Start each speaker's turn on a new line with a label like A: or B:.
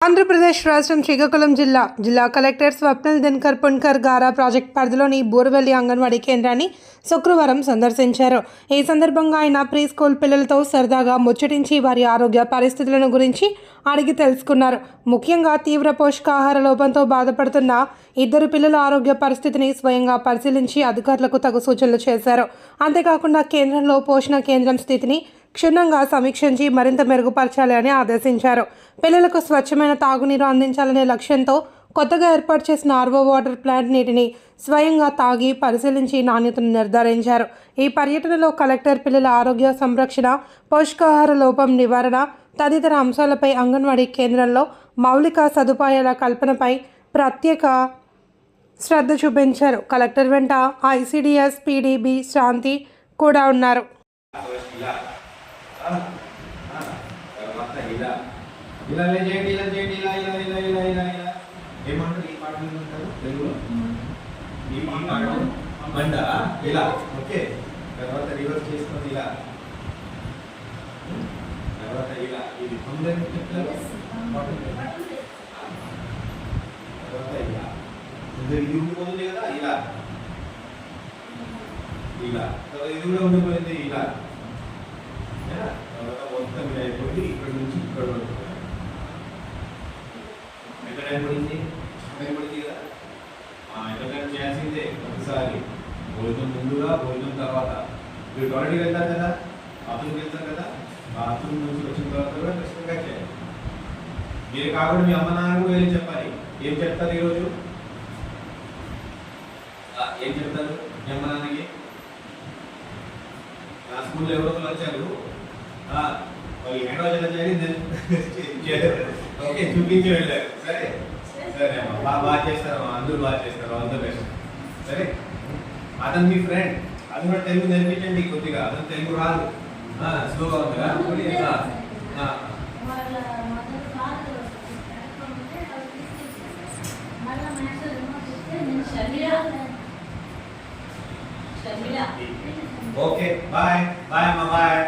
A: ఆంధ్రప్రదేశ్ రాష్ట్రం శ్రీకాకుళం జిల్లా కలెక్టర్ స్వప్నిల్ దినకర్ పుణ్కర్ గారా ప్రాజెక్ట్ పరిధిలోని బోరువెల్లి అంగన్వాడీ కేంద్రాన్ని శుక్రవారం సందర్శించారు. ఈ సందర్భంగా ఆయన ప్రీ స్కూల్ పిల్లలతో సరదాగా ముచ్చటించి వారి ఆరోగ్య పరిస్థితులను గురించి అడిగి తెలుసుకున్నారు. ముఖ్యంగా తీవ్ర పోషకాహార లోపంతో బాధపడుతున్న 2 పిల్లల ఆరోగ్య పరిస్థితిని స్వయంగా పరిశీలించి అధికారులకు తగు సూచనలు చేశారు. అంతేకాకుండా కేంద్రంలో పోషణ కేంద్రం స్థితిని క్షుణ్ణంగా సమీక్షించి మరింత మెరుగుపరచాలని ఆదేశించారు. పిల్లలకు స్వచ్ఛమైన తాగునీరు అందించాలనే లక్ష్యంతో కొత్తగా ఏర్పాటు చేసిన ఆర్వో వాటర్ ప్లాంట్ నీటిని స్వయంగా తాగి పరిశీలించి నాణ్యతను నిర్ధారించారు. ఈ పర్యటనలో కలెక్టర్ పిల్లల ఆరోగ్య సంరక్షణ, పోషకాహార లోపం నివారణ తదితర అంశాలపై అంగన్వాడీ కేంద్రంలో మౌలిక సదుపాయాల కల్పనపై ప్రత్యేక శ్రద్ధ చూపించారు. కలెక్టర్ వెంట ఐసిడిఎస్ పిడిబి శాంతి కూడా ఉన్నారు.
B: ఇలా చేయండి ఇలా చేయండి ఇలా ఇలా ఇలా ఇలా ఇలా ఇలా ఏమంటారు ఈ పాటలు ఏమంటారు తెలుగులో ఈ పాట బండ ఇలా ఓకే తర్వాత రివర్స్ చేసుకొని ఇలా తర్వాత ఇలా ఇది తొందరగా చెప్తారు తర్వాత ఇలా ఇది ఉండిపోతుంది కదా ఇలా ఇలా తర్వాత ఇది కూడా ఉండిపోయింది ఇలా తర్వాత మొత్తం ఇలా అయిపోయింది ఇక్కడ నుంచి ఇక్కడ వరకు పడింది కదా ఎందుకంటే చేయాల్సిందే ఒకసారి భోజనం ముందుగా భోజనం తర్వాత మీరు టాయిలెట్కి వెళ్తారు కదా బాత్రూమ్కి వెళ్తారు కదా బాత్రూమ్ నుంచి వచ్చిన తర్వాత కూడా ఖచ్చితంగా చేయాలి. మీరు కాకుండా మీ అమ్మ నాన్న కూడా వెళ్ళి చెప్పాలి. ఏం చెప్తారు ఈరోజు ఏం చెప్తారు మీ అమ్మ నాన్నకి? నా స్కూల్లో ఎవరో వచ్చారు వాళ్ళు హ్యాండ్ వాష్ ఎలా చేయాలి ఓకే చూపించి వెళ్ళారు. సరే సరే అమ్మా బాగా చేస్తారు, అందరూ బాగా చేస్తారు, అందరూ బెస్ట్. సరే అతను మీ ఫ్రెండ్, అది కూడా తెలుగు నేర్పించండి కొద్దిగా. అతను తెలుగు రాదు, స్లోగా ఉందిగా. ఓకే బాయ్ బాయ్ అమ్మా బాయ్.